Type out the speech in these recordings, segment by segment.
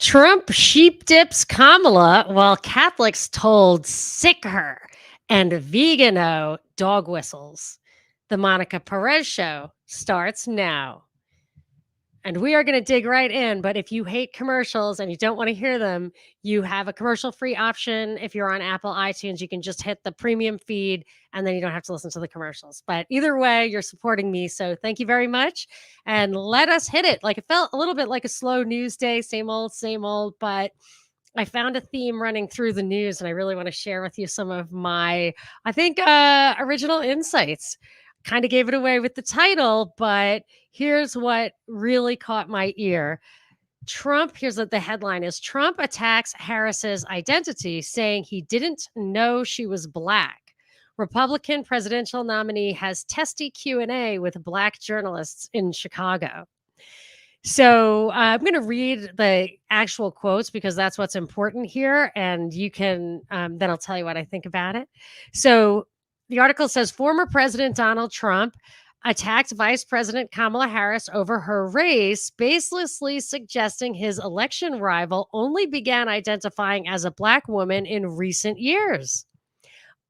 Trump sheepdips Kamala while Catholics told sick her, and Vigano dog whistles. The Monica Perez show starts now. And we are going to dig right in. But if you hate commercials and you don't want to hear them, you have a commercial free option. If you're on Apple iTunes, you can just hit the premium feed and then you don't have to listen to the commercials. But either way, you're supporting me. So thank you very much. And let us hit it. Like it felt a little bit like a slow news day, same old, but I found a theme running through the news and I really want to share with you some of my, I think, original insights. Kind of gave it away with the title, but here's what really caught my ear. Here's what the headline is. Trump attacks Harris's identity, saying he didn't know she was Black. Republican presidential nominee has testy Q&A with Black journalists in Chicago. So I'm going to read the actual quotes because that's what's important here. And you can, then I'll tell you what I think about it. So the article says former President Donald Trump attacked Vice President Kamala Harris over her race, baselessly suggesting his election rival only began identifying as a Black woman in recent years.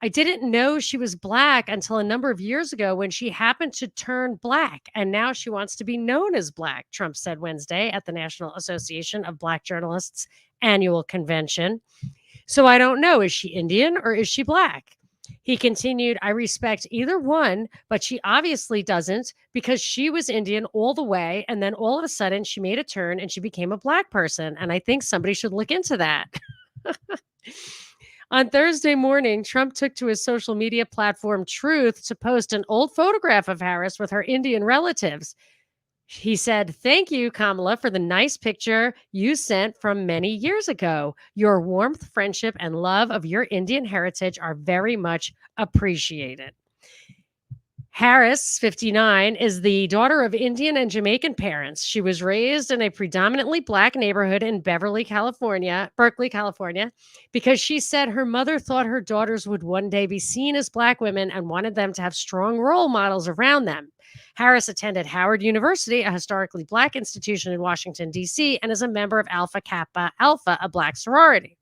I didn't know she was Black until a number of years ago when she happened to turn Black, and now she wants to be known as Black, Trump said Wednesday at the National Association of Black Journalists annual convention. So I don't know, is she Indian or is she Black? He continued, I respect either one, but she obviously doesn't because she was Indian all the way, and then all of a sudden she made a turn and she became a Black person, and I think somebody should look into that. On Thursday morning, Trump took to his social media platform Truth to post an old photograph of Harris with her Indian relatives. He said, thank you, Kamala, for the nice picture you sent from many years ago. Your warmth, friendship, and love of your Indian heritage are very much appreciated. Harris, 59, is the daughter of Indian and Jamaican parents. She was raised in a predominantly Black neighborhood in Berkeley, California, because she said her mother thought her daughters would one day be seen as Black women and wanted them to have strong role models around them. Harris attended Howard University, a historically Black institution in Washington, D.C., and is a member of Alpha Kappa Alpha, a Black sorority.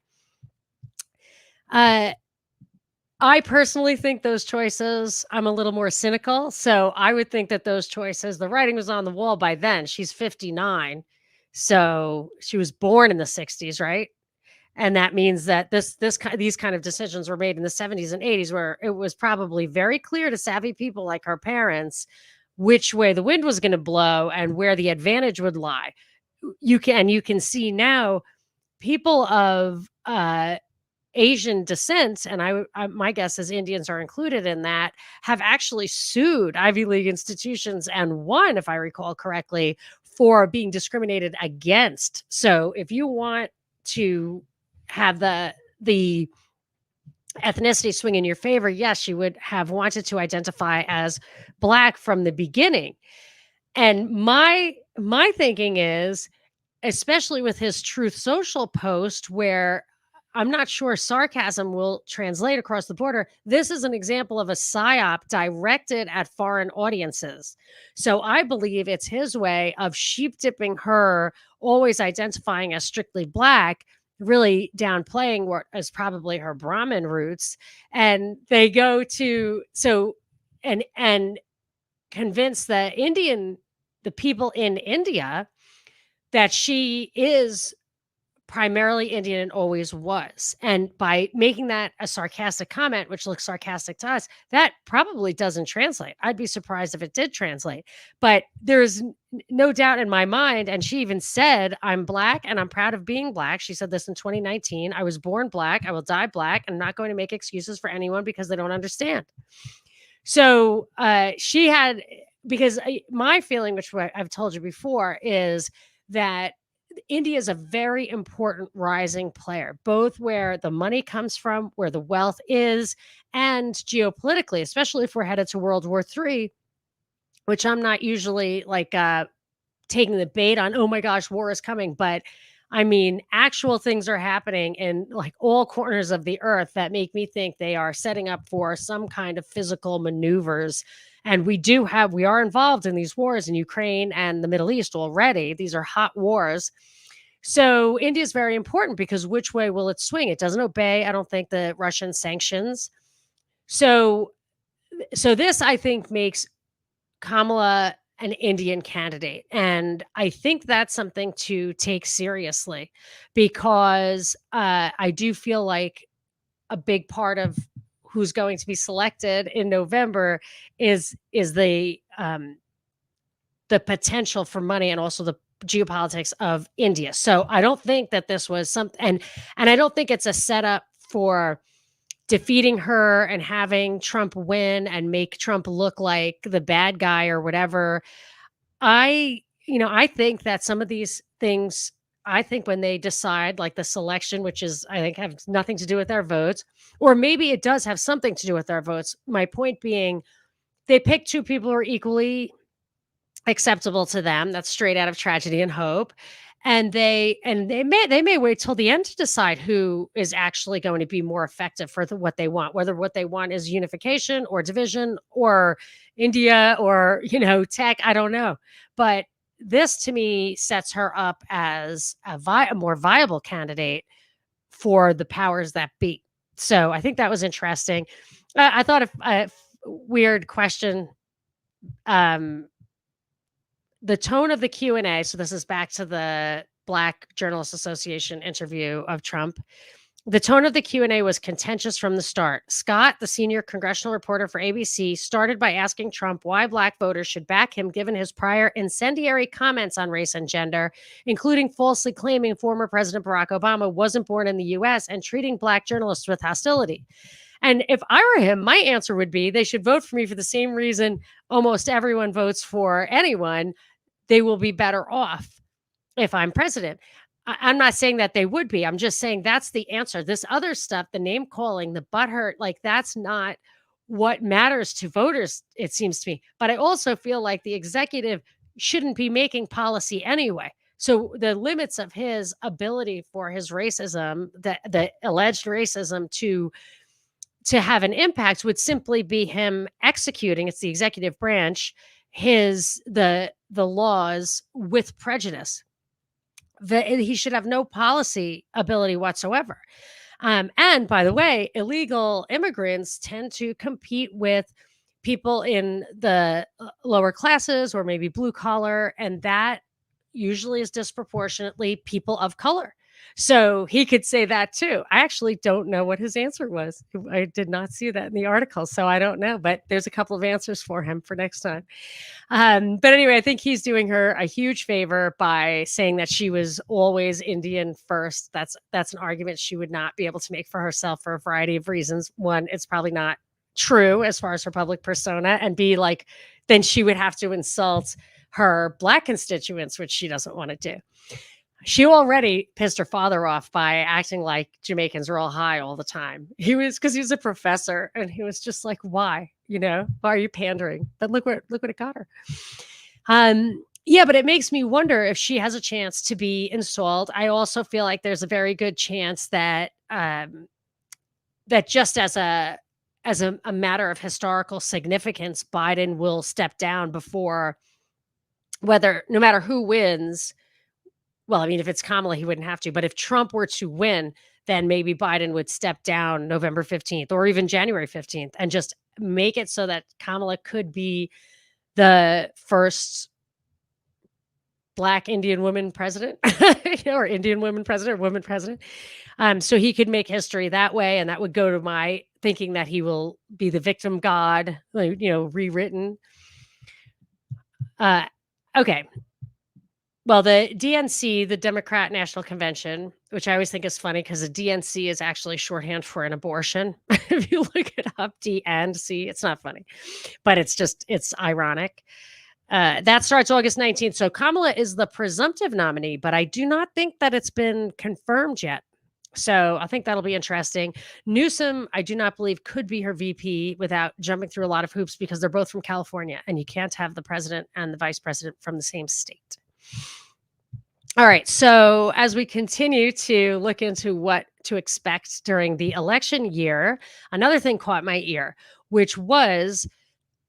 I personally think those choices, I'm a little more cynical. So I would think that those choices, the writing was on the wall by then. She's 59. So she was born in the 60s, right? And that means that these kind of decisions were made in the 70s and 80s, where it was probably very clear to savvy people like her parents which way the wind was going to blow and where the advantage would lie. You can see now people of Asian descent, and my guess is Indians are included in that, have actually sued Ivy League institutions and won, if I recall correctly, for being discriminated against. So if you want to have the ethnicity swing in your favor, yes, she would have wanted to identify as Black from the beginning. And my thinking is, especially with his Truth Social post, where I'm not sure sarcasm will translate across the border. This is an example of a psyop directed at foreign audiences. So I believe it's his way of sheep dipping her, always identifying as strictly Black, really downplaying what is probably her Brahmin roots. And they go to, and convince the people in India that she is primarily Indian and always was. And by making that a sarcastic comment, which looks sarcastic to us, that probably doesn't translate. I'd be surprised if it did translate. But there's no doubt in my mind, and she even said, I'm Black and I'm proud of being Black. She said this in 2019. I was born Black. I will die Black. I'm not going to make excuses for anyone because they don't understand. So she had, because my feeling, which I've told you before, is that India is a very important rising player, both where the money comes from, where the wealth is, and geopolitically, especially if we're headed to World War III, which I'm not usually like taking the bait on, oh my gosh, war is coming. But I mean, actual things are happening in like all corners of the earth that make me think they are setting up for some kind of physical maneuvers. And we are involved in these wars in Ukraine and the Middle East already. These are hot wars. So India is very important because which way will it swing? It doesn't obey, I don't think, the Russian sanctions. So, this I think makes Kamala an Indian candidate, and I think that's something to take seriously because I do feel like a big part of who's going to be selected in November is the potential for money and also the geopolitics of India. So I don't think that this was something, and I don't think it's a setup for defeating her and having Trump win and make Trump look like the bad guy or whatever. I think that some of these things, I think when they decide, like the selection, which is, I think, have nothing to do with our votes, or maybe it does have something to do with our votes. My point being, they pick two people who are equally acceptable to them. That's straight out of Tragedy and Hope. And they may wait till the end to decide who is actually going to be more effective for what they want, whether what they want is unification or division or India or tech. I don't know, but this to me sets her up as a more viable candidate for the powers that be. So I think that was interesting. I thought a weird question. The tone of the Q&A, so this is back to the Black Journalists Association interview of Trump. The tone of the Q&A was contentious from the start. Scott, the senior congressional reporter for ABC, started by asking Trump why Black voters should back him given his prior incendiary comments on race and gender, including falsely claiming former President Barack Obama wasn't born in the U.S. and treating Black journalists with hostility. And if I were him, my answer would be they should vote for me for the same reason almost everyone votes for anyone. They will be better off if I'm president. I'm not saying that they would be. I'm just saying that's the answer. This other stuff, the name calling, the butthurt, like that's not what matters to voters, it seems to me. But I also feel like the executive shouldn't be making policy anyway. So the limits of his ability for his racism, the alleged racism to have an impact would simply be him executing, it's the executive branch, the laws with prejudice. He should have no policy ability whatsoever. And by the way, illegal immigrants tend to compete with people in the lower classes or maybe blue collar, and that usually is disproportionately people of color. So he could say that too. I actually don't know what his answer was. I did not see that in the article, so I don't know, but there's a couple of answers for him for next time. But anyway, I think he's doing her a huge favor by saying that she was always Indian first. That's an argument she would not be able to make for herself for a variety of reasons. One, it's probably not true as far as her public persona, and B, like, then she would have to insult her Black constituents, which she doesn't want to do. She already pissed her father off by acting like Jamaicans are all high all the time. Because he was a professor, and he was just like, why? Why are you pandering? But look what it got her. Yeah, but it makes me wonder if she has a chance to be installed. I also feel like there's a very good chance that that just as a matter of historical significance, Biden will step down before no matter who wins. Well, I mean, if it's Kamala, he wouldn't have to. But if Trump were to win, then maybe Biden would step down November 15th or even January 15th and just make it so that Kamala could be the first Black Indian woman president, or Indian woman president, or woman president. So he could make history that way. And that would go to my thinking that he will be the victim god, rewritten. Okay. Well, the DNC, the Democrat National Convention, which I always think is funny because the DNC is actually shorthand for an abortion. If you look it up, DNC, it's not funny, but it's ironic. That starts August 19th. So Kamala is the presumptive nominee, but I do not think that it's been confirmed yet. So I think that'll be interesting. Newsom, I do not believe could be her VP without jumping through a lot of hoops because they're both from California and you can't have the president and the vice president from the same state. All right. So as we continue to look into what to expect during the election year, another thing caught my ear, which was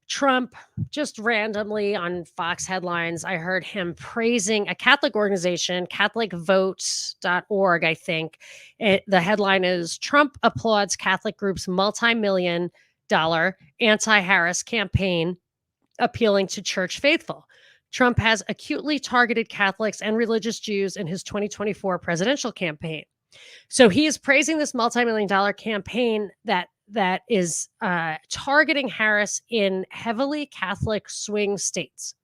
Trump, just randomly on Fox headlines, I heard him praising a Catholic organization, catholicvotes.org, I think. The headline is Trump applauds Catholic group's multi-million dollar anti-Harris campaign appealing to church faithful. Trump has acutely targeted Catholics and religious Jews in his 2024 presidential campaign. So he is praising this multi-million dollar campaign that is targeting Harris in heavily Catholic swing states.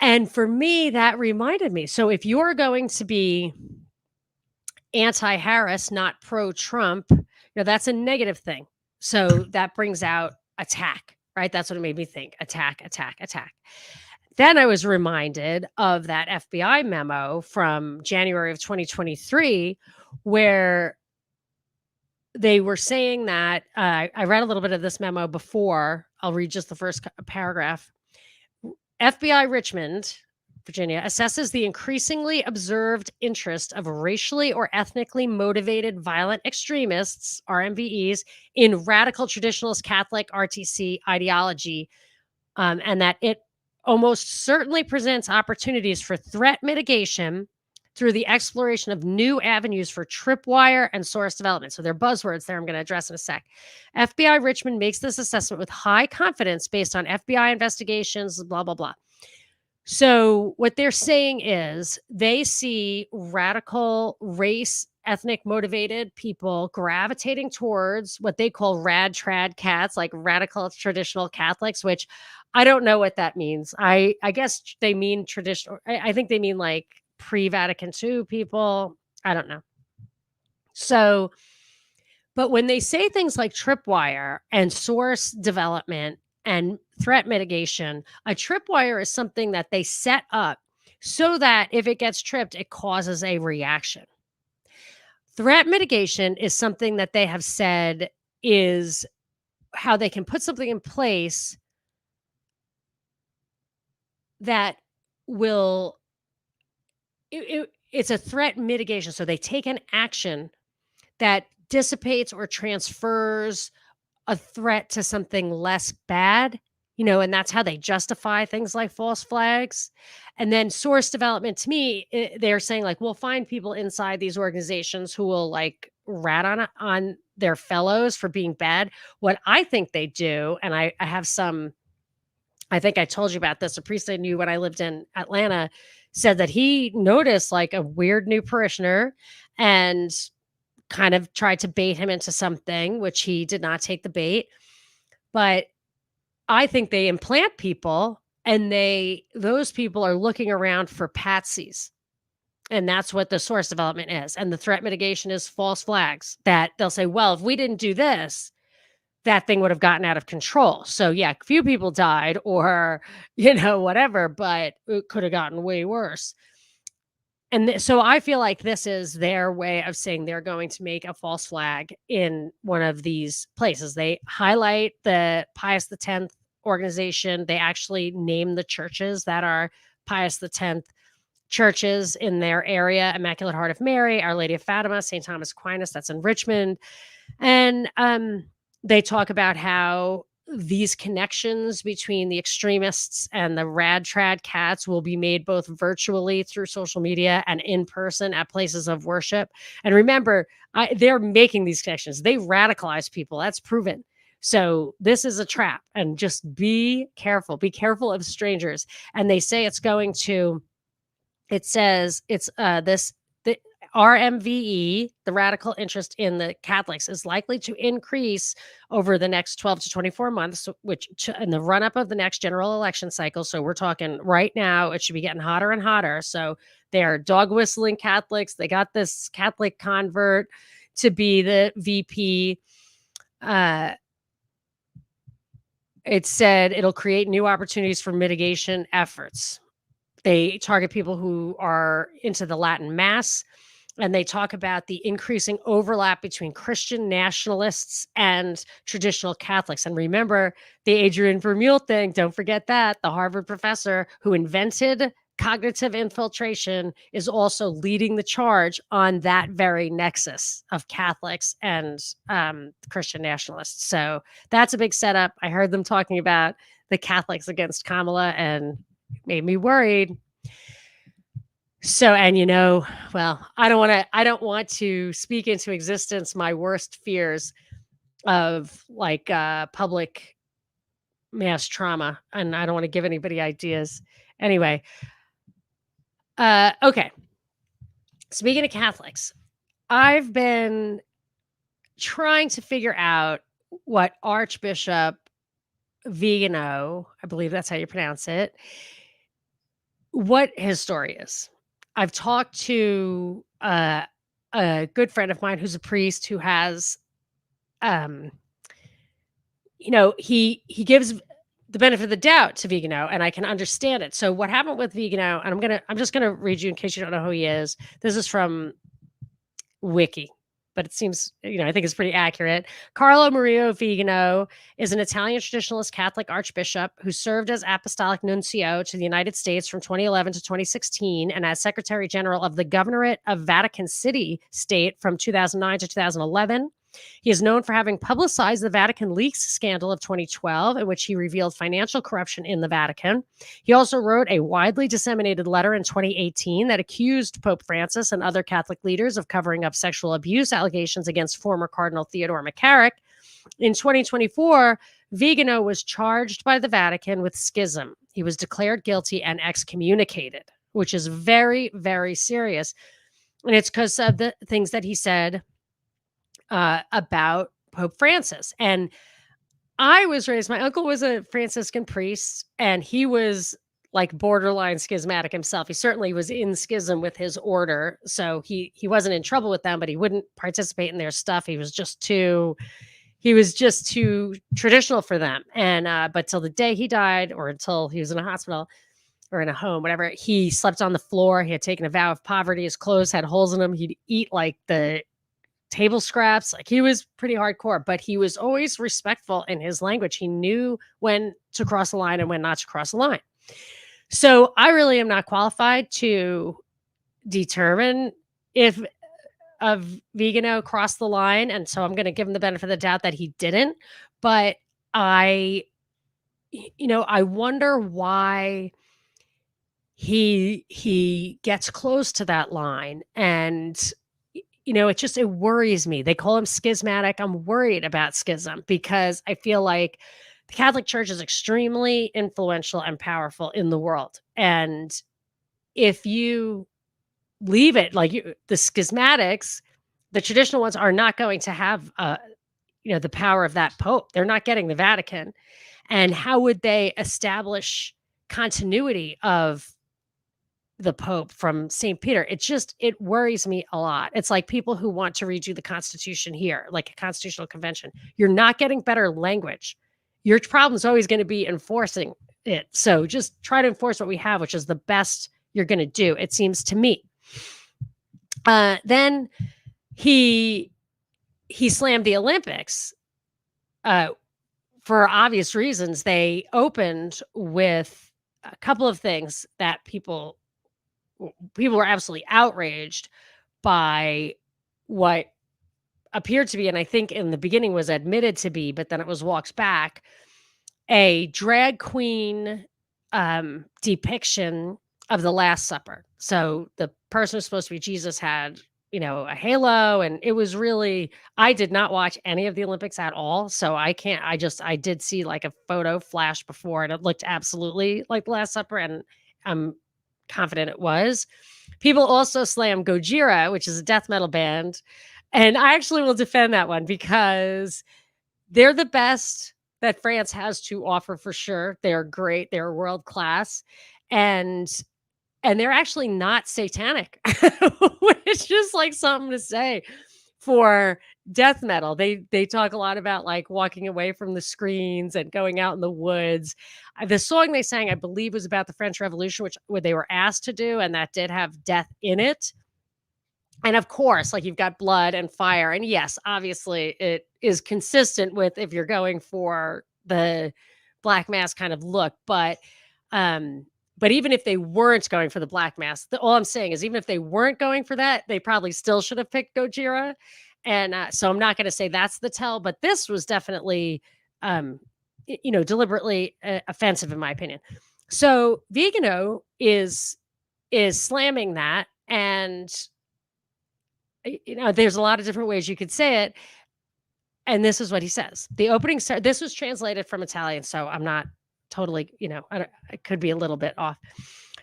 And for me, that reminded me. So if you're going to be anti-Harris, not pro-Trump, that's a negative thing. So that brings out attack, right? That's what it made me think. Attack, attack, attack. Then I was reminded of that FBI memo from January of 2023, where they were saying that I read a little bit of this memo before. I'll read just the first paragraph. FBI Richmond, Virginia, assesses the increasingly observed interest of racially or ethnically motivated violent extremists, RMVEs, in radical traditionalist Catholic RTC ideology, and that it almost certainly presents opportunities for threat mitigation through the exploration of new avenues for tripwire and source development. So they're buzzwords there I'm going to address in a sec. FBI Richmond makes this assessment with high confidence based on FBI investigations, blah, blah, blah. So what they're saying is they see radical race, ethnic motivated people gravitating towards what they call rad trad cats, like radical traditional Catholics, which I don't know what that means. I guess they mean traditional. I think they mean like pre-Vatican II people. I don't know. So, but when they say things like tripwire and source development and threat mitigation, a tripwire is something that they set up so that if it gets tripped, it causes a reaction. Threat mitigation is something that they have said is how they can put something in place that will, it's a threat mitigation. So they take an action that dissipates or transfers a threat to something less bad, and that's how they justify things like false flags. And then source development, to me, they're saying like, we'll find people inside these organizations who will like rat on their fellows for being bad. What I think they do, and I have some, I think I told you about this, a priest I knew when I lived in Atlanta said that he noticed like a weird new parishioner and kind of tried to bait him into something, which he did not take the bait. But I think they implant people and those people are looking around for patsies. And that's what the source development is. And the threat mitigation is false flags that they'll say, well, if we didn't do this, that thing would have gotten out of control. So yeah, a few people died or, whatever, but it could have gotten way worse. And so I feel like this is their way of saying they're going to make a false flag in one of these places. They highlight the Pius X organization. They actually name the churches that are Pius X churches in their area: Immaculate Heart of Mary, Our Lady of Fatima, St. Thomas Aquinas, that's in Richmond. And they talk about how these connections between the extremists and the rad trad cats will be made both virtually through social media and in person at places of worship. And remember, they're making these connections. They radicalize people. That's proven. So this is a trap, and just be careful. Be careful of strangers. And they say it says it's the RMVE, the radical interest in the Catholics, is likely to increase over the next 12 to 24 months, which in the run up of the next general election cycle. So we're talking right now, it should be getting hotter and hotter. So they are dog whistling Catholics. They got this Catholic convert to be the VP. It said it'll create new opportunities for mitigation efforts. They target people who are into the Latin Mass, and they talk about the increasing overlap between Christian nationalists and traditional Catholics. And remember the Adrian Vermeule thing. Don't forget that. The Harvard professor who invented cognitive infiltration is also leading the charge on that very nexus of Catholics and Christian nationalists. So that's a big setup. I heard them talking about the Catholics against Kamala and made me worried. So, and well, I don't want to speak into existence my worst fears of like public mass trauma, and I don't want to give anybody ideas. Anyway, okay. Speaking of Catholics, I've been trying to figure out what Archbishop Vigano, I believe that's how you pronounce it, what his story is. I've talked to a good friend of mine who's a priest who has, he gives the benefit of the doubt to Vigano, and I can understand it. So what happened with Vigano, and I'm just gonna read you in case you don't know who he is. This is from Wiki, but it seems, I think it's pretty accurate. Carlo Maria Vigano is an Italian traditionalist Catholic archbishop who served as apostolic nuncio to the United States from 2011 to 2016 and as secretary general of the Governorate of Vatican City State from 2009 to 2011. He is known for having publicized the Vatican leaks scandal of 2012, in which he revealed financial corruption in the Vatican. He also wrote a widely disseminated letter in 2018 that accused Pope Francis and other Catholic leaders of covering up sexual abuse allegations against former Cardinal Theodore McCarrick. In 2024, Vigano was charged by the Vatican with schism. He was declared guilty and excommunicated, which is very, very serious. And it's because of the things that he said about Pope Francis. And I was raised, my uncle was a Franciscan priest, and he was like borderline schismatic himself. He certainly was in schism with his order. So he wasn't in trouble with them, but he wouldn't participate in their stuff. He was just too traditional for them. And but till the day he died, or until he was in a hospital or in a home, whatever, he slept on the floor. He had taken a vow of poverty. His clothes had holes in them. He'd eat like the table scraps. Like, he was pretty hardcore, but he was always respectful in his language. He knew when to cross the line and when not to cross the line. So I really am not qualified to determine if Vigano crossed the line. And so I'm going to give him the benefit of the doubt that he didn't. But I wonder why he gets close to that line. And it worries me. They call him schismatic. I'm worried about schism because I feel like the Catholic Church is extremely influential and powerful in the world. And if you leave it, like the schismatics, the traditional ones are not going to have, the power of that Pope. They're not getting the Vatican. And how would they establish continuity of the Pope from St. Peter? It worries me a lot. It's like people who want to redo the Constitution here, like a constitutional convention. You're not getting better language. Your problem is always going to be enforcing it. So just try to enforce what we have, which is the best you're going to do, it seems to me. Then he slammed the Olympics for obvious reasons. They opened with a couple of things that people were absolutely outraged by, what appeared to be, and I think in the beginning was admitted to be, but then it was walked back, a drag queen depiction of the Last Supper. So the person who's supposed to be Jesus had, a halo, and it was really, I did not watch any of the Olympics at all. So I did see like a photo flash before, and it looked absolutely like the Last Supper, and I'm confident it was. People also slam Gojira, which is a death metal band. And I actually will defend that one because they're the best that France has to offer for sure. They're great. They're world class. And they're actually not satanic, which is just like something to say for death metal. They talk a lot about like walking away from the screens and going out in the woods. The song they sang, I believe, was about the French Revolution, which they were asked to do, and that did have death in it. And of course, like, you've got blood and fire. And yes, obviously it is consistent with if you're going for the Black Mass kind of look. But But even if they weren't going for the black mass, all I'm saying is even if they weren't going for that, they probably still should have picked Gojira. And so I'm not going to say that's the tell, but this was definitely, um, deliberately offensive in my opinion. So Vigano is slamming that, and there's a lot of different ways you could say it. And this is what he says. The opening this was translated from Italian, so I'm not totally, I could be a little bit off.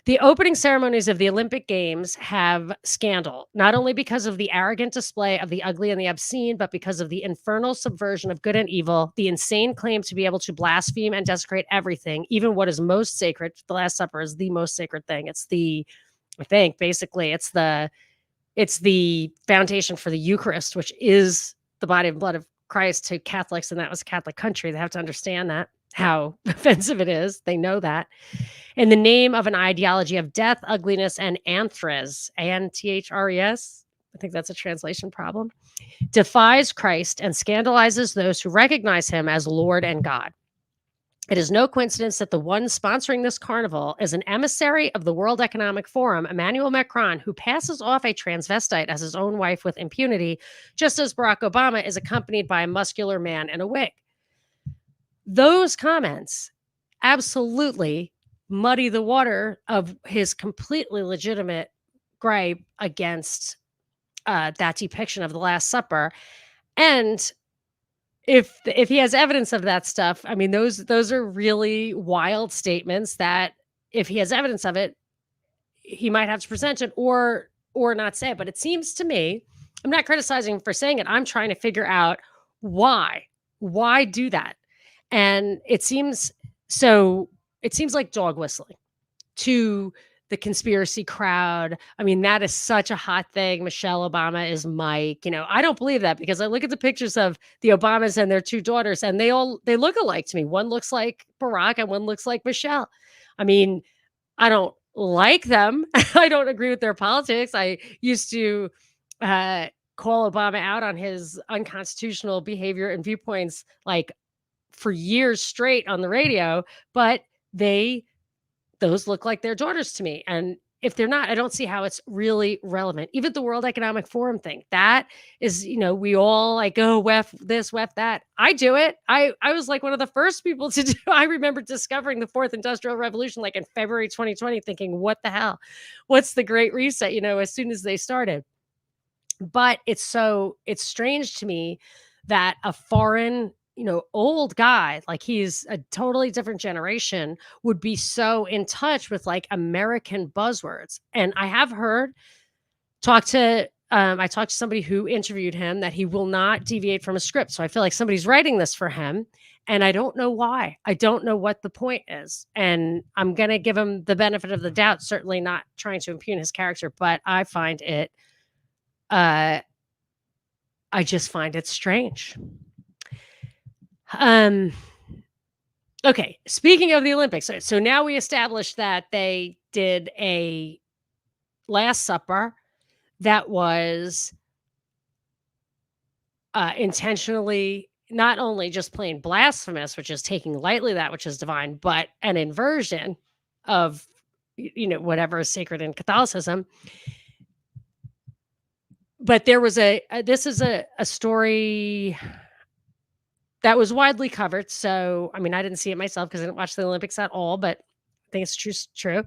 The opening ceremonies of the Olympic Games have scandal, not only because of the arrogant display of the ugly and the obscene, but because of the infernal subversion of good and evil, the insane claim to be able to blaspheme and desecrate everything, even what is most sacred. The Last Supper is the most sacred thing. I think, basically, it's the foundation for the Eucharist, which is the body and blood of Christ to Catholics, and that was a Catholic country. They have to understand that, how offensive it is. They know that. In the name of an ideology of death, ugliness, and anthres, A-N-T-H-R-E-S, I think that's a translation problem, defies Christ and scandalizes those who recognize him as Lord and God. It is no coincidence that the one sponsoring this carnival is an emissary of the World Economic Forum, Emmanuel Macron, who passes off a transvestite as his own wife with impunity, just as Barack Obama is accompanied by a muscular man in a wig. Those comments absolutely muddy the water of his completely legitimate gripe against that depiction of the Last Supper. And if he has evidence of that stuff, I mean, those are really wild statements that if he has evidence of it, he might have to present it or not say it. But it seems to me, I'm not criticizing him for saying it. I'm trying to figure out why do that? And it seems like dog whistling to the conspiracy crowd. I mean, that is such a hot thing. Michelle Obama is Mike. I don't believe that because I look at the pictures of the Obamas and their two daughters, and they look alike to me. One looks like Barack and one looks like Michelle. I mean, I don't like them. I don't agree with their politics. I used to call Obama out on his unconstitutional behavior and viewpoints like for years straight on the radio, but those look like their daughters to me. And if they're not, I don't see how it's really relevant. Even the World Economic Forum thing, that is, we all like, oh, WEF this, WEF that. I do it. I was like one of the first people to do. I remember discovering the fourth industrial revolution, like in February 2020, thinking, what the hell? What's the Great Reset? As soon as they started. But it's strange to me that a foreign, old guy, like he's a totally different generation, would be so in touch with like American buzzwords. And I have heard I talked to somebody who interviewed him that he will not deviate from a script. So I feel like somebody's writing this for him. And I don't know why. I don't know what the point is. And I'm going to give him the benefit of the doubt, certainly not trying to impugn his character, but I find it, I just find it strange. Okay, speaking of the Olympics, so now we established that they did a Last Supper that was intentionally not only just plain blasphemous, which is taking lightly that which is divine, but an inversion of whatever is sacred in Catholicism. But there was this is a story that was widely covered. So, I mean, I didn't see it myself because I didn't watch the Olympics at all, but I think it's true.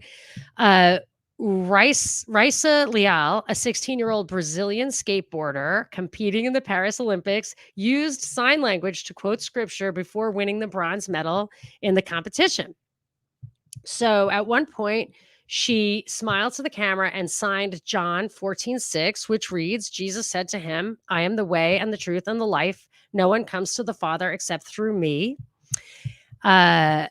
Raissa Leal, a 16-year-old Brazilian skateboarder competing in the Paris Olympics, used sign language to quote scripture before winning the bronze medal in the competition. So at one point, she smiled to the camera and signed John 14:6, which reads, Jesus said to him, I am the way and the truth and the life. No one comes to the Father except through me. The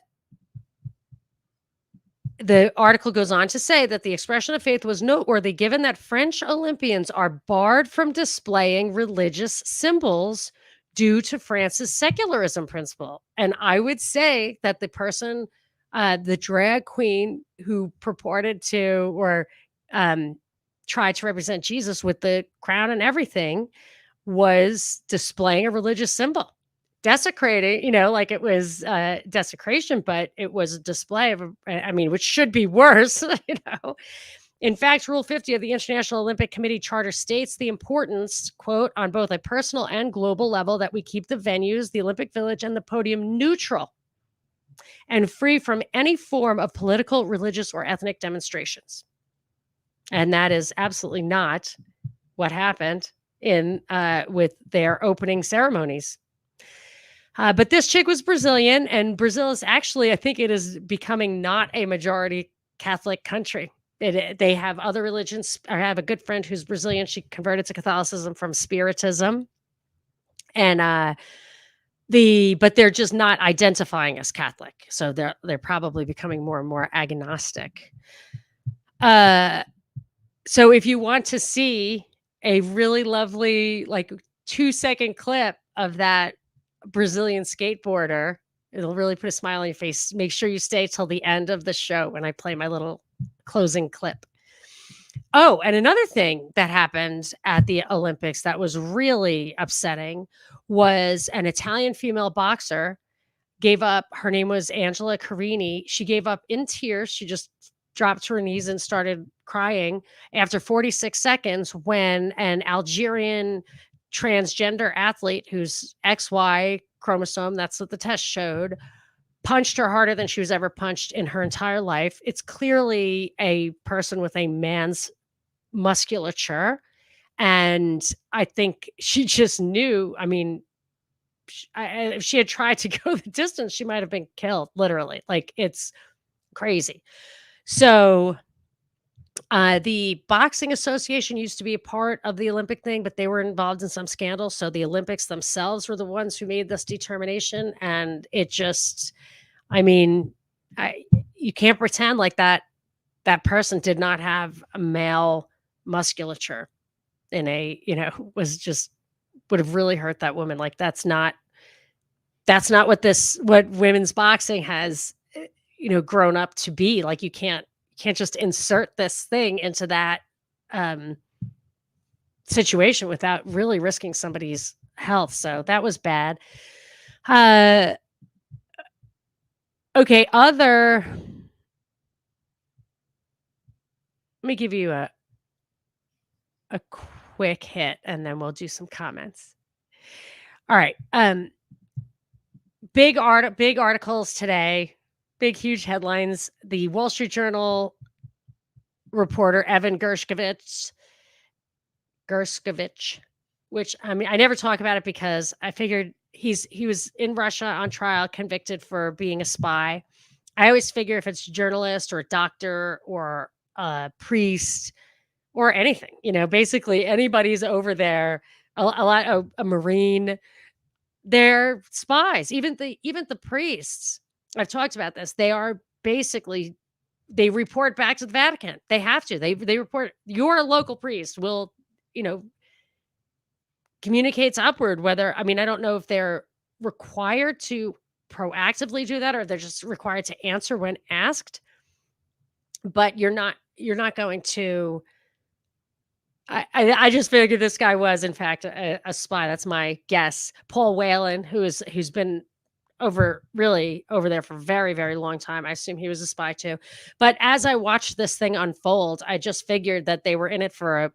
article goes on to say that the expression of faith was noteworthy given that French Olympians are barred from displaying religious symbols due to France's secularism principle. And I would say that the person, the drag queen who purported to or tried to represent Jesus with the crown and everything was displaying a religious symbol. desecrating, like it was desecration, but it was a display of, I mean, which should be worse, In fact, Rule 50 of the International Olympic Committee Charter states the importance, quote, on both a personal and global level that we keep the venues, the Olympic Village, and the podium neutral and free from any form of political, religious, or ethnic demonstrations. And that is absolutely not what happened in with their opening ceremonies. But this chick was Brazilian, and Brazil is actually, I think it is becoming not a majority Catholic country. They have other religions. I have a good friend who's Brazilian. She converted to Catholicism from Spiritism, and but they're just not identifying as Catholic. So they're probably becoming more and more agnostic. So if you want to see a really lovely, like 2-second clip of that Brazilian skateboarder, it'll really put a smile on your face. Make sure you stay till the end of the show when I play my little closing clip. Oh, and another thing that happened at the Olympics that was really upsetting was an Italian female boxer gave up. Her name was Angela Carini. She gave up in tears. She just dropped to her knees and started crying after 46 seconds when an Algerian transgender athlete whose XY chromosome, that's what the test showed, punched her harder than she was ever punched in her entire life. It's clearly a person with a man's musculature. And I think she just knew, I mean, if she had tried to go the distance, she might have been killed, literally. Like, it's crazy. So the Boxing Association used to be a part of the Olympic thing, but they were involved in some scandal. So the Olympics themselves were the ones who made this determination. And it just, I mean, you can't pretend like that person did not have a male musculature in a, would have really hurt that woman. Like, that's not what women's boxing has, grown up to be. Like, you can't just insert this thing into that situation without really risking somebody's health. So that was bad. Okay. Let me give you a quick hit and then we'll do some comments. All right. Big articles today, big, huge headlines. The Wall Street Journal reporter, Evan Gershkovich, which, I mean, I never talk about it because I figured he was in Russia on trial, convicted for being a spy. I always figure if it's a journalist or a doctor or a priest or anything, basically anybody's over there, a Marine, they're spies. Even the priests, I've talked about this. They are basically, they report back to the Vatican. They have to. They report. Your local priest will, communicates upward. Whether, I mean, I don't know if they're required to proactively do that or they're just required to answer when asked. But you're not going to. I just figured this guy was, in fact, a spy. That's my guess. Paul Whelan, who's been over there for a very, very long time. I assume he was a spy too. But as I watched this thing unfold, I just figured that they were in it for a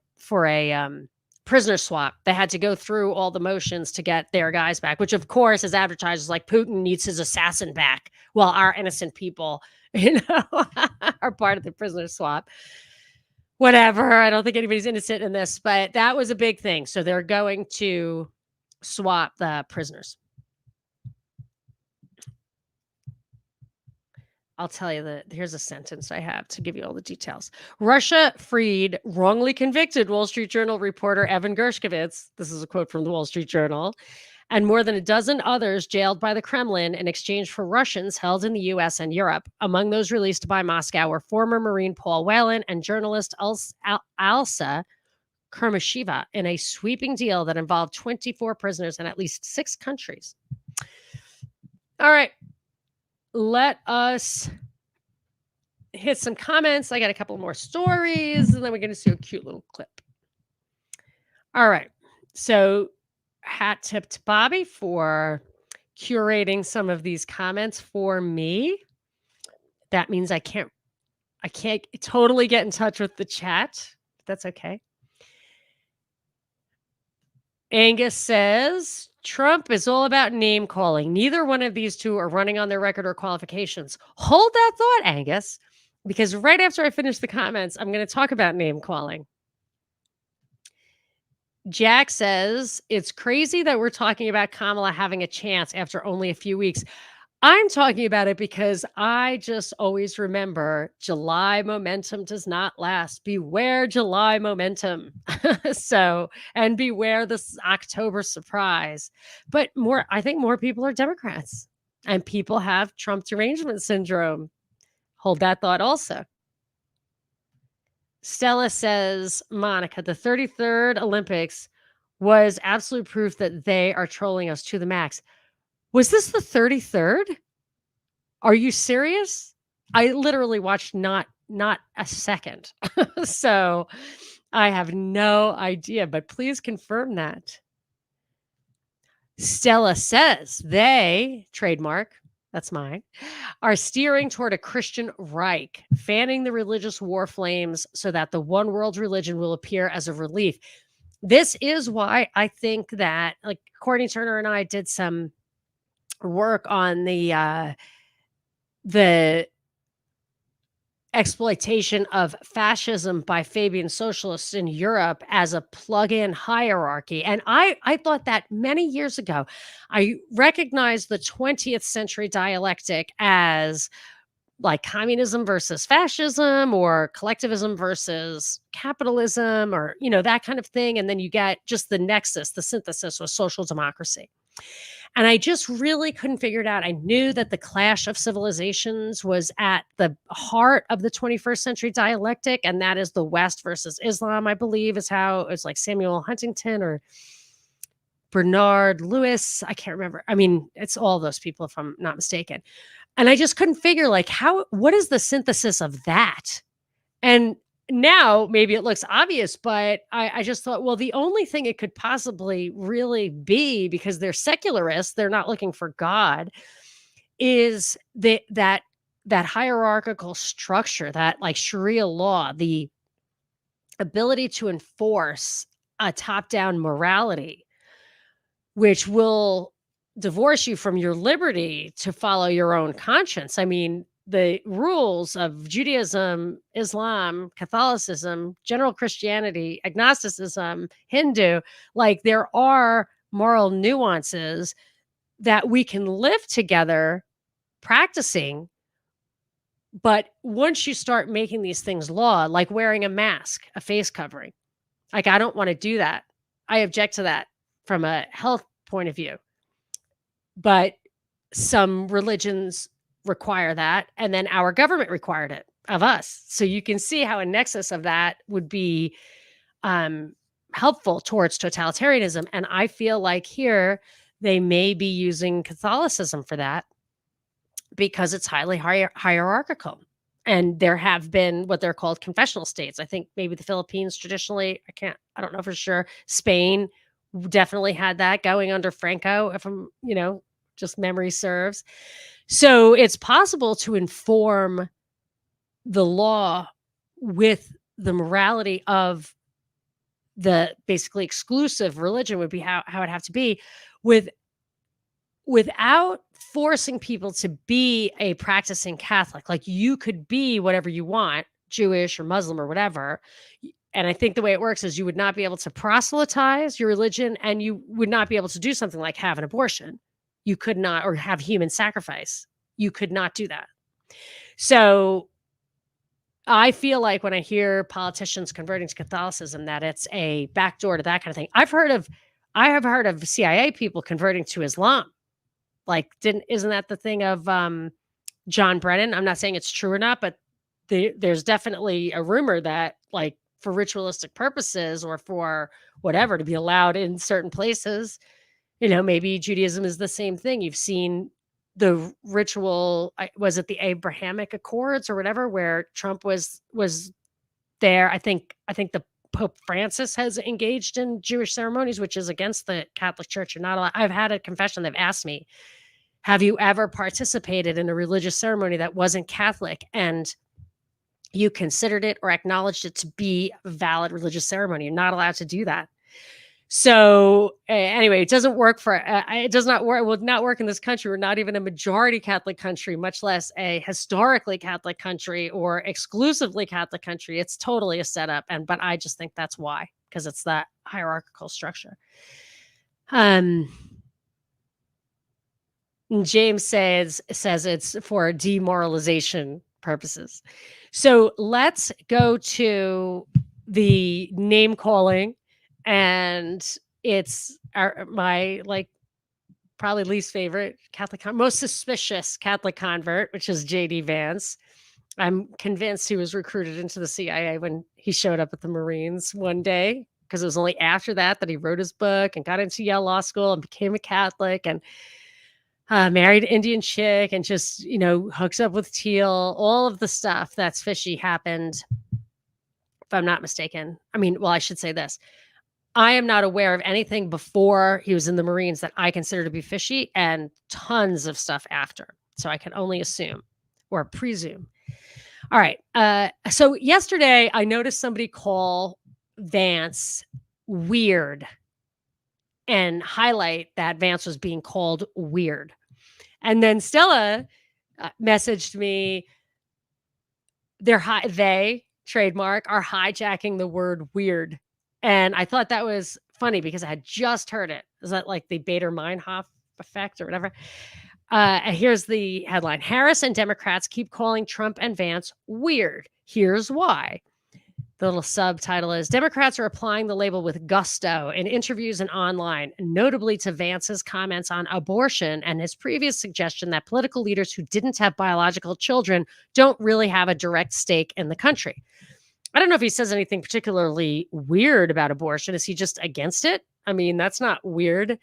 prisoner swap. They had to go through all the motions to get their guys back, which of course, as advertisers, like Putin needs his assassin back, while our innocent people, are part of the prisoner swap. Whatever. I don't think anybody's innocent in this, but that was a big thing. So they're going to swap the prisoners. I'll tell you here's a sentence I have to give you all the details. Russia freed wrongly convicted Wall Street Journal reporter Evan Gershkovich. This is a quote from the Wall Street Journal. And more than a dozen others jailed by the Kremlin in exchange for Russians held in the U.S. and Europe. Among those released by Moscow were former Marine Paul Whelan and journalist Alsa Kermasheva in a sweeping deal that involved 24 prisoners in at least 6 countries. All right. Let us hit some comments. I got a couple more stories, and then we're going to see a cute little clip. All right. So hat tip to Bobby for curating some of these comments for me. That means I can't totally get in touch with the chat. That's okay. Angus says, Trump is all about name calling. Neither one of these two are running on their record or qualifications. Hold that thought, Angus, because right after I finish the comments, I'm going to talk about name calling. Jack says, it's crazy that we're talking about Kamala having a chance after only a few weeks. I'm talking about it because I just always remember July momentum does not last. Beware July momentum. And beware this October surprise. But I think more people are Democrats, and people have Trump derangement syndrome. Hold that thought also. Stella says, Monica, the 33rd Olympics was absolute proof that they are trolling us to the max. Was this the 33rd? Are you serious? I literally watched not a second. So I have no idea, but please confirm that. Stella says they, trademark, that's mine, are steering toward a Christian Reich, fanning the religious war flames so that the one world religion will appear as a relief. This is why I think that, like, Courtney Turner and I did some work on the exploitation of fascism by Fabian socialists in Europe as a plug-in hierarchy. And I thought that many years ago. I recognized the 20th century dialectic as like communism versus fascism, or collectivism versus capitalism, or, that kind of thing. And then you get just the nexus, the synthesis with social democracy. And I just really couldn't figure it out. I knew that the clash of civilizations was at the heart of the 21st century dialectic, and that is the West versus Islam, I believe, is how it's like Samuel Huntington or Bernard Lewis. I can't remember. I mean, it's all those people, if I'm not mistaken. And I just couldn't figure, like, what is the synthesis of that? And now maybe it looks obvious, but I just thought, well, the only thing it could possibly really be, because they're secularists, they're not looking for God, is that hierarchical structure, that like Sharia law, the ability to enforce a top-down morality, which will divorce you from your liberty to follow your own conscience. I mean, the rules of Judaism, Islam, Catholicism, general Christianity, agnosticism, Hindu, like there are moral nuances that we can live together practicing. But once you start making these things law, like wearing a mask, a face covering, like I don't want to do that. I object to that from a health point of view. But some religions require that, and then our government required it of us. So you can see how a nexus of that would be helpful towards totalitarianism. And I feel like here they may be using Catholicism for that because it's highly hierarchical. And there have been what they're called confessional states. I think maybe the Philippines traditionally, I don't know for sure. Spain definitely had that going under Franco, if I'm, just memory serves. So it's possible to inform the law with the morality of the basically exclusive religion, would be how it'd have to be, without forcing people to be a practicing Catholic. Like you could be whatever you want, Jewish or Muslim or whatever. And I think the way it works is you would not be able to proselytize your religion, and you would not be able to do something like have an abortion. You could not, or have human sacrifice. You could not do that. So I feel like when I hear politicians converting to Catholicism, that it's a backdoor to that kind of thing. I have heard of CIA people converting to Islam. Like, isn't that the thing of John Brennan? I'm not saying it's true or not, but there's definitely a rumor that, like, for ritualistic purposes or for whatever, to be allowed in certain places, maybe Judaism is the same thing. You've seen the ritual, was it the Abrahamic Accords or whatever, where Trump was there. I think the Pope Francis has engaged in Jewish ceremonies, which is against the Catholic Church. You're not allowed. I've had a confession. They've asked me, Have you ever participated in a religious ceremony that wasn't Catholic and you considered it or acknowledged it to be a valid religious ceremony? You're not allowed to do that. So anyway, it doesn't work for it does not work. It will not work in this country. We're not even a majority Catholic country, much less a historically Catholic country or exclusively Catholic country. It's totally a setup, but I just think that's why, because it's that hierarchical structure. James says it's for demoralization purposes. So let's go to the name calling, and it's my probably least favorite most suspicious Catholic convert, which is JD Vance. I'm convinced he was recruited into the CIA when he showed up at the Marines one day, because it was only after that he wrote his book and got into Yale Law School and became a Catholic and married an Indian chick and just, hooks up with Teal. All of the stuff that's fishy happened, if I'm not mistaken. I mean, well, I should say this. I am not aware of anything before he was in the Marines that I consider to be fishy, and tons of stuff after. So I can only assume or presume. All right. So yesterday I noticed somebody call Vance weird and highlight that Vance was being called weird. And then Stella messaged me, they trademark are hijacking the word weird. And I thought that was funny because I had just heard it. Is that like the Bader-Meinhof effect or whatever? And here's the headline. Harris and Democrats keep calling Trump and Vance weird. Here's why. The little subtitle is Democrats are applying the label with gusto in interviews and online, notably to Vance's comments on abortion and his previous suggestion that political leaders who didn't have biological children don't really have a direct stake in the country. I don't know if he says anything particularly weird about abortion. Is he just against it? I mean, that's not weird.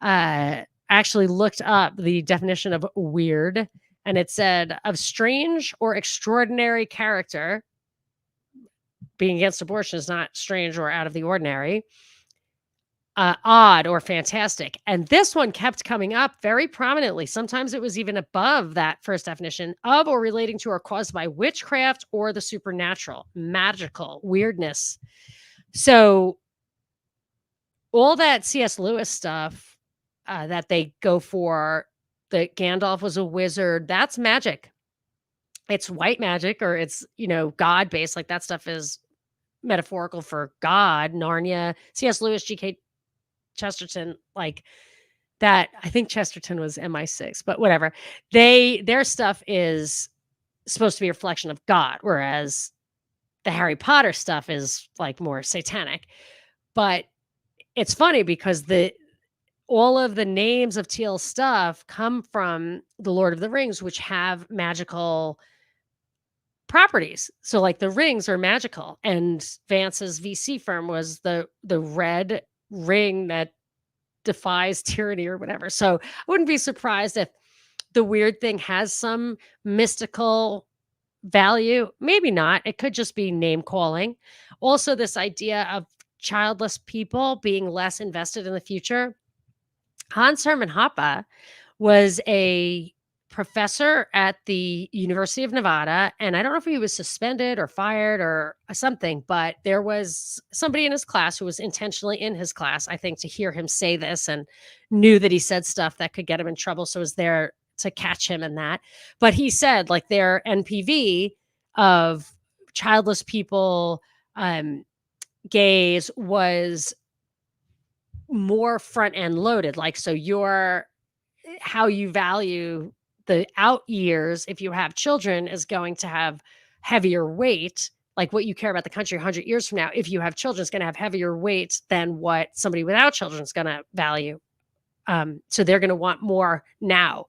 I actually looked up the definition of weird, and it said of strange or extraordinary character. Being against abortion is not strange or out of the ordinary. Odd or fantastic. And this one kept coming up very prominently. Sometimes it was even above that first definition, of or relating to or caused by witchcraft or the supernatural, magical, weirdness. So all that C.S. Lewis stuff that they go for, that Gandalf was a wizard, that's magic. It's white magic, or it's, God-based. Like that stuff is metaphorical for God. Narnia, C.S. Lewis, G.K. Chesterton, like that. I think Chesterton was MI6, but whatever. Their stuff is supposed to be a reflection of God, whereas the Harry Potter stuff is like more satanic. But it's funny because all of the names of Teal's stuff come from the Lord of the Rings, which have magical properties. So like the rings are magical, and Vance's VC firm was the red ring that defies tyranny or whatever. So I wouldn't be surprised if the weird thing has some mystical value. Maybe not. It could just be name calling. Also, this idea of childless people being less invested in the future. Hans Hermann Hoppe was a professor at the University of Nevada, and I don't know if he was suspended or fired or something, but there was somebody in his class who was intentionally in his class, I think, to hear him say this, and knew that he said stuff that could get him in trouble, so was there to catch him in that. But he said, like, their NPV of childless people, gays, was more front end loaded. Like, so how you value the out years, if you have children, is going to have heavier weight. Like what you care about the country 100 years from now, if you have children, it's going to have heavier weight than what somebody without children is going to value. So they're going to want more now.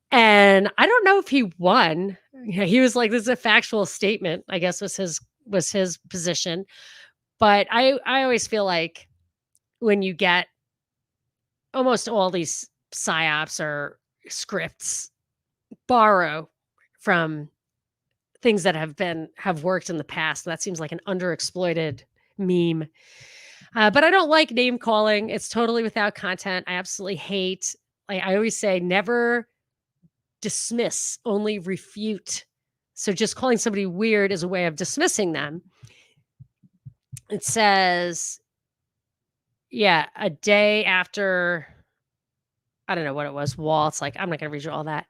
And I don't know if he won. He was like, this is a factual statement, I guess was his position. But I always feel like when you get almost all these psyops or scripts borrow from things that have worked in the past. That seems like an underexploited meme. But I don't like name calling. It's totally without content. I absolutely hate like I always say, never dismiss, only refute. So just calling somebody weird is a way of dismissing them. It says, yeah, a day after, I don't know what it was, wall. It's like, I'm not going to read you all that.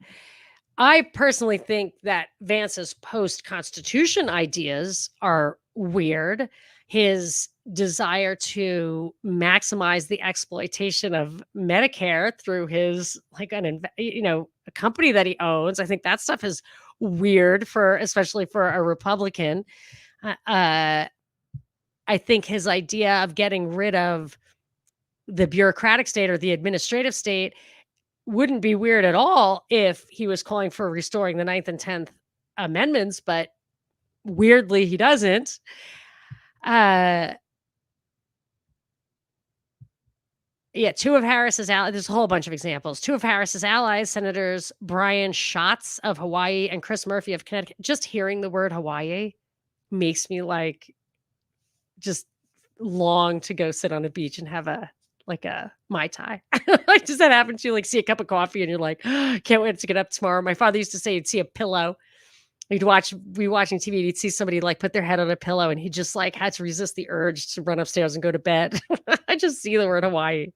I personally think that Vance's post-Constitution ideas are weird. His desire to maximize the exploitation of Medicare through his a company that he owns. I think that stuff is weird especially for a Republican. I think his idea of getting rid of the bureaucratic state or the administrative state wouldn't be weird at all if he was calling for restoring the 9th and 10th amendments, but weirdly he doesn't. Two of Harris's allies, there's a whole bunch of examples. Two of Harris's allies, Senators Brian Schatz of Hawaii and Chris Murphy of Connecticut. Just hearing the word Hawaii makes me just long to go sit on a beach and have a Mai Tai. Like, does that happen to you? Like, see a cup of coffee and you're like, oh, can't wait to get up tomorrow. My father used to say you'd see a pillow. Be watching TV and you'd see somebody put their head on a pillow and he just had to resist the urge to run upstairs and go to bed. I just see the word Hawaii.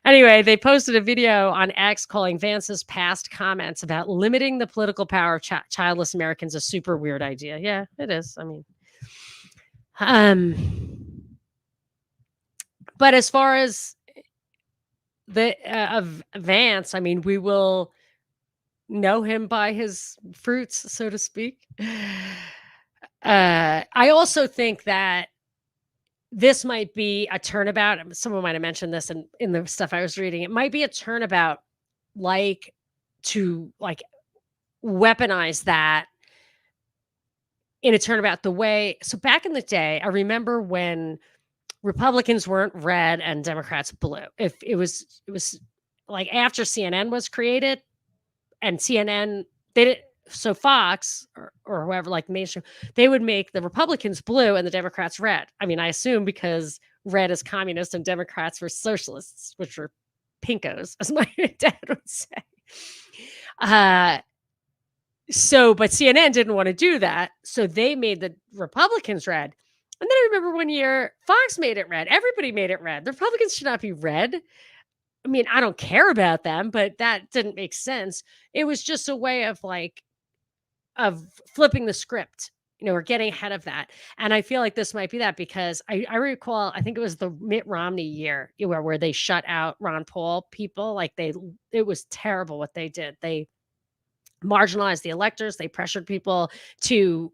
Anyway, they posted a video on X calling Vance's past comments about limiting the political power of childless Americans a super weird idea. Yeah, it is. I mean, but as far as the of Vance, I mean, we will know him by his fruits, so to speak. I also think that this might be a turnabout. Someone might have mentioned this in the stuff I was reading. It might be a turnabout, to weaponize that in a turnabout the way. So back in the day, I remember when Republicans weren't red and Democrats blue. If it was after CNN was created and CNN, they did so Fox or whoever, mainstream, they would make the Republicans blue and the Democrats red. I mean, I assume because red is communist and Democrats were socialists, which were pinkos, as my dad would say. But CNN didn't want to do that. So they made the Republicans red. And then I remember one year, Fox made it red. Everybody made it red. The Republicans should not be red. I mean, I don't care about them, but that didn't make sense. It was just a way of flipping the script, or getting ahead of that. And I feel like this might be that because I recall, I think it was the Mitt Romney year where they shut out Ron Paul people. It was terrible what they did. They marginalized the electors. They pressured people to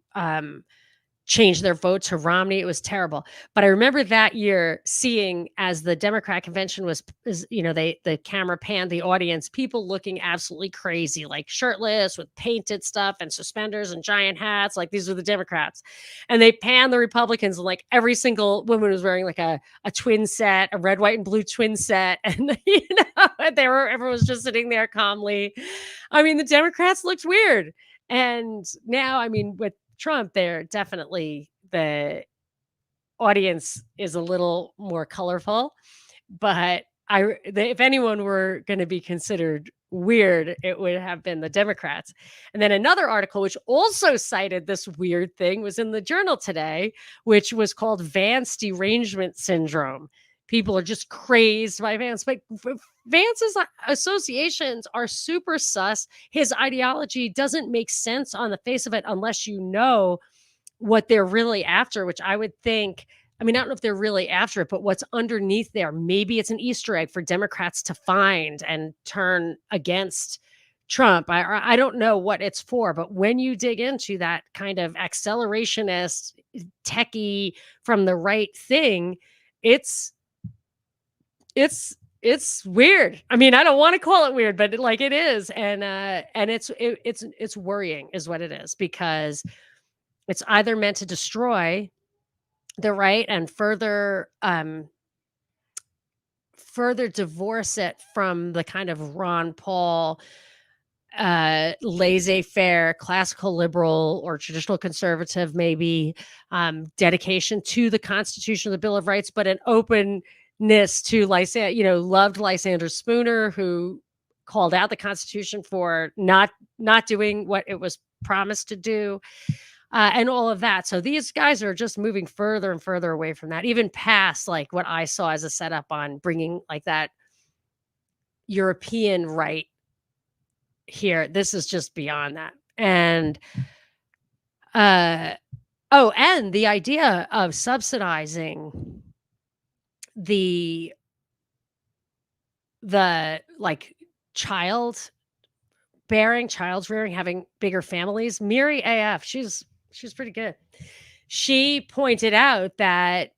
change their vote to Romney. It was terrible. But I remember that year seeing, as the Democrat convention the camera panned the audience, people looking absolutely crazy, shirtless with painted stuff and suspenders and giant hats. These are the Democrats. And they panned the Republicans, and every single woman was wearing a twin set, a red, white, and blue twin set. And, everyone was just sitting there calmly. I mean, the Democrats looked weird. And now, I mean, with Trump, they're definitely, the audience is a little more colorful, but if anyone were going to be considered weird, it would have been the Democrats. And then another article, which also cited this weird thing, was in the Journal today, which was called Vance Derangement Syndrome. People are just crazed by Vance, but Vance's associations are super sus. His ideology doesn't make sense on the face of it unless you know what they're really after, which I would think, I mean, I don't know if they're really after it, but what's underneath there, maybe it's an Easter egg for Democrats to find and turn against Trump. I don't know what it's for, but when you dig into that kind of accelerationist, techie from the right thing, it's weird. I mean, I don't want to call it weird, but it is. And it's worrying is what it is, because it's either meant to destroy the right and further divorce it from the kind of Ron Paul, laissez-faire, classical liberal or traditional conservative, maybe, dedication to the Constitution, the Bill of Rights, but an openness to loved Lysander Spooner, who called out the Constitution for not doing what it was promised to do, and all of that. So these guys are just moving further and further away from that, even past like what I saw as a setup on bringing like that European right here. This is just beyond that. And oh, and the idea of subsidizing the like child child's rearing, having bigger families. Miri AF, she's pretty good. She pointed out that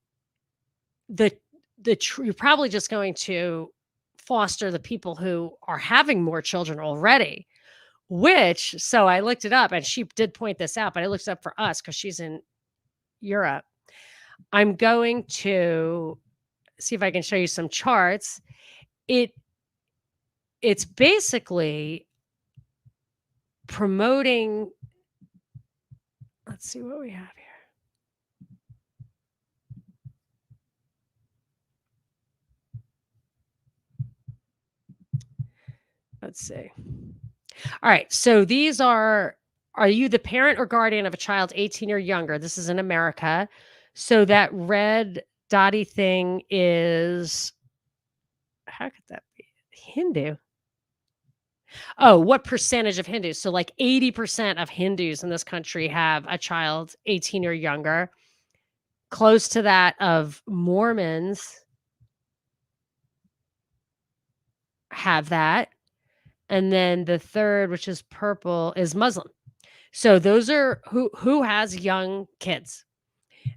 you're probably just going to foster the people who are having more children already, which, so I looked it up and she did point this out, but I looked it up for us because she's in Europe. I'm going to see if I can show you some charts. It's basically promoting, let's see what we have here. Let's see. All right. So these are you the parent or guardian of a child 18 or younger? This is in America. So that red dotty thing is, how could that be? Hindu. Oh, what percentage of Hindus? So like 80% of Hindus in this country have a child 18 or younger. Close to that of Mormons have that. And then the third, which is purple, is Muslim. So those are who has young kids.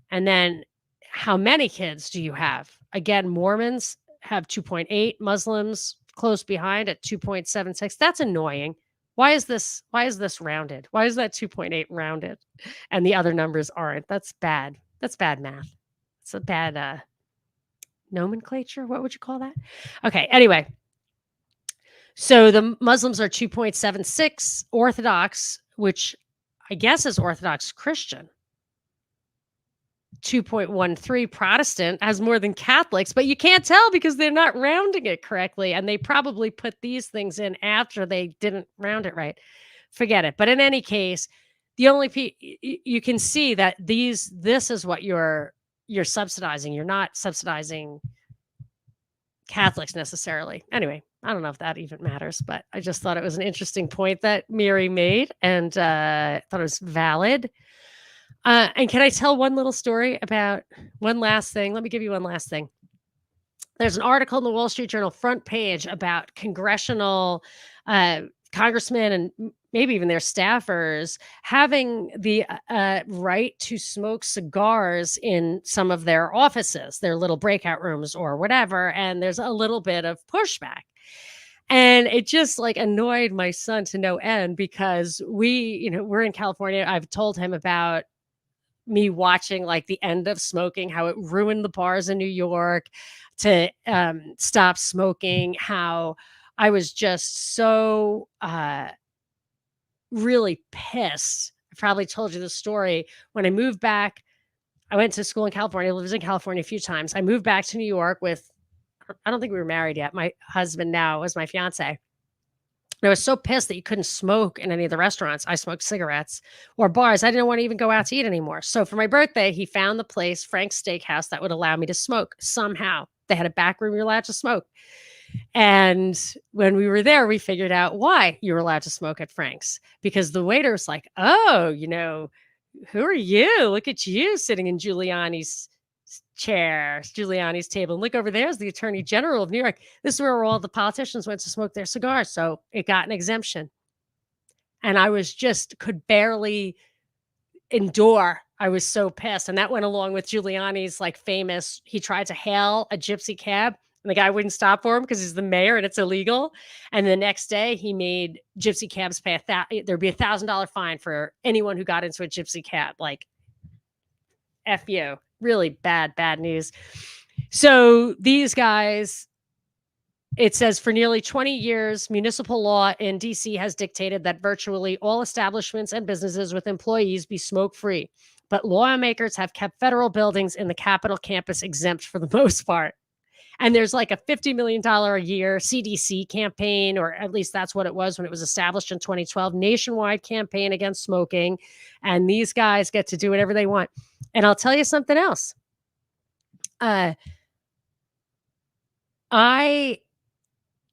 And then how many kids do you have? Again, Mormons have 2.8, Muslims close behind at 2.76. That's annoying. Why is this rounded? Why is that 2.8 rounded and the other numbers aren't? That's bad. That's bad math. It's a bad nomenclature. What would you call that? Okay, anyway. So the Muslims are 2.76, Orthodox, which I guess is Orthodox Christian, 2.13, Protestant has more than Catholics, but you can't tell because they're not rounding it correctly. And they probably put these things in after they didn't round it right. Forget it. But in any case, the only you can see that this is what you're subsidizing. You're not subsidizing Catholics necessarily. Anyway, I don't know if that even matters, but I just thought it was an interesting point that Miri made and thought it was valid. And can I tell one little story about one last thing? Let me give you one last thing. There's an article in the Wall Street Journal front page about congressional congressmen and maybe even their staffers having the right to smoke cigars in some of their offices, their little breakout rooms or whatever. And there's a little bit of pushback. And it just like annoyed my son to no end because we're in California. I've told him about me watching like the end of smoking, how it ruined the bars in New York to stop smoking, how I was just so really pissed. I probably told you the story. When I moved back, I went to school in California. I lived in California a few times. I moved back to New York with, I don't think we were married yet. My husband now was my fiance. And I was so pissed that you couldn't smoke in any of the restaurants. I smoked cigarettes or bars. I didn't want to even go out to eat anymore. So for my birthday, he found the place, Frank's Steakhouse, that would allow me to smoke somehow. They had a back room you're allowed to smoke. And when we were there, we figured out why you were allowed to smoke at Frank's, because the waiter was like, oh, who are you? Look at you sitting in Giuliani's chair, Giuliani's table. And look over there's the Attorney General of New York. This is where all the politicians went to smoke their cigars. So it got an exemption. And I could barely endure. I was so pissed. And that went along with Giuliani's like famous, he tried to hail a gypsy cab and the guy wouldn't stop for him because he's the mayor and it's illegal. And the next day he made gypsy cabs pay there'd be $1,000 fine for anyone who got into a gypsy cab. Like, F you. Really bad news. So these guys, it says for nearly 20 years, municipal law in DC has dictated that virtually all establishments and businesses with employees be smoke-free. But lawmakers have kept federal buildings in the Capitol campus exempt for the most part. And there's like a $50 million a year CDC campaign, or at least that's what it was when it was established in 2012, nationwide campaign against smoking. And these guys get to do whatever they want. And I'll tell you something else. Uh,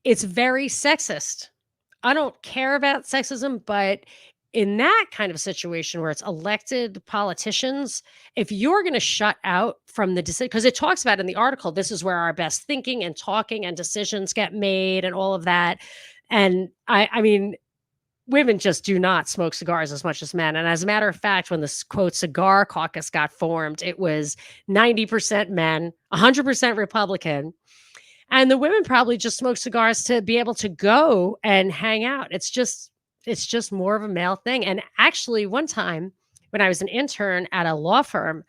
it's very sexist. I don't care about sexism, but in that kind of situation where it's elected politicians, if you're going to shut out from the decision, because it talks about in the article, this is where our best thinking and talking and decisions get made and all of that. And I mean, women just do not smoke cigars as much as men. And as a matter of fact, when this quote cigar caucus got formed, it was 90% men, 100% Republican. And the women probably just smoke cigars to be able to go and hang out. It's just more of a male thing. And actually, one time when I was an intern at a law firm,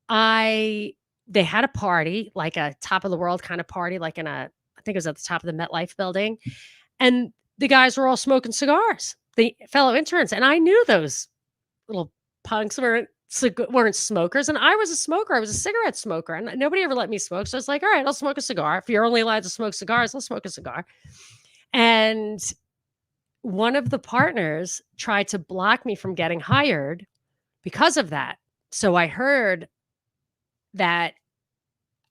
they had a party, like a top of the world kind of party, like I think it was at the top of the MetLife building. And the guys were all smoking cigars, the fellow interns. And I knew those little punks weren't smokers, and I was a smoker. I was a cigarette smoker, and nobody ever let me smoke. So I was like, all right, I'll smoke a cigar. If you're only allowed to smoke cigars, I'll smoke a cigar. And one of the partners tried to block me from getting hired because of that. So I heard that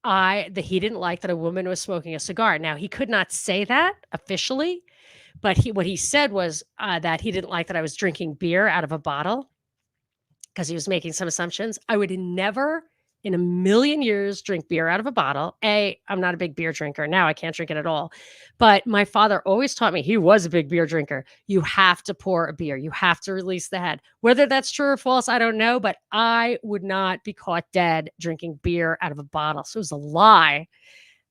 he didn't like that a woman was smoking a cigar. Now, he could not say that officially, but what he said was that he didn't like that I was drinking beer out of a bottle, because he was making some assumptions. I would never in a million years drink beer out of a bottle. I'm not a big beer drinker. Now I can't drink it at all. But my father always taught me, he was a big beer drinker. You have to pour a beer. You have to release the head. Whether that's true or false, I don't know. But I would not be caught dead drinking beer out of a bottle. So it was a lie,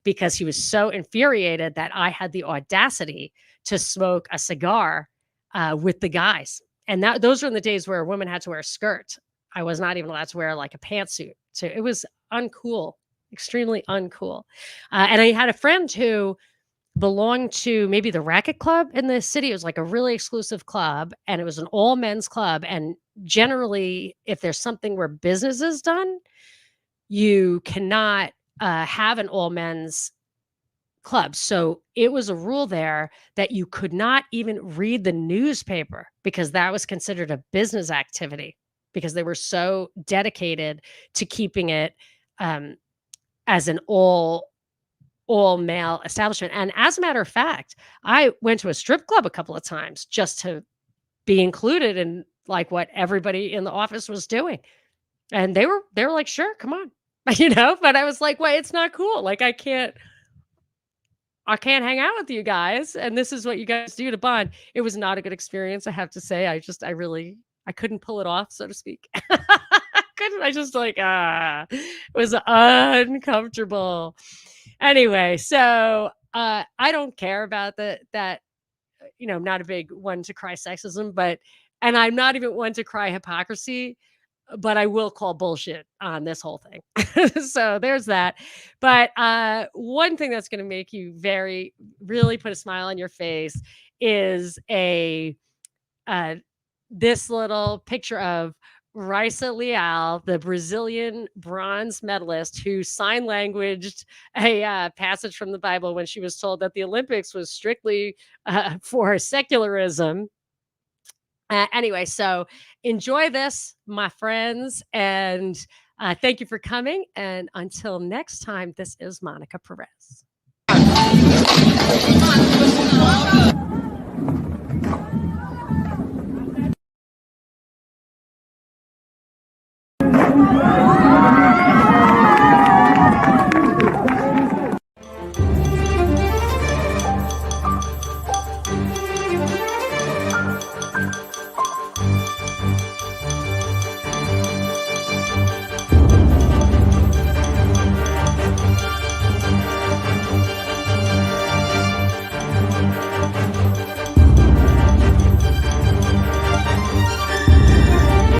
because he was so infuriated that I had the audacity to smoke a cigar with the guys. And those were in the days where a woman had to wear a skirt. I was not even allowed to wear like a pantsuit. So it was uncool, extremely uncool. And I had a friend who belonged to maybe the racket club in the city. It was like a really exclusive club, and it was an all men's club. And generally, if there's something where business is done, you cannot have an all men's club. So it was a rule there that you could not even read the newspaper, because that was considered a business activity, because they were so dedicated to keeping it as an all male establishment. And as a matter of fact, I went to a strip club a couple of times just to be included in like what everybody in the office was doing. And they were like, sure, come on. But I was like, well, it's not cool. Like, I can't hang out with you guys, and this is what you guys do to bond. It was not a good experience, I have to say. I couldn't pull it off, so to speak. It was uncomfortable. Anyway, so I don't care about that. I'm not a big one to cry sexism, and I'm not even one to cry hypocrisy, but I will call bullshit on this whole thing. So there's that. But one thing that's going to make you really put a smile on your face is this little picture of Raisa Leal, the Brazilian bronze medalist who sign languaged a passage from the Bible when she was told that the Olympics was strictly for secularism. Anyway, so enjoy this, my friends, and thank you for coming. And until next time, this is Monica Perez.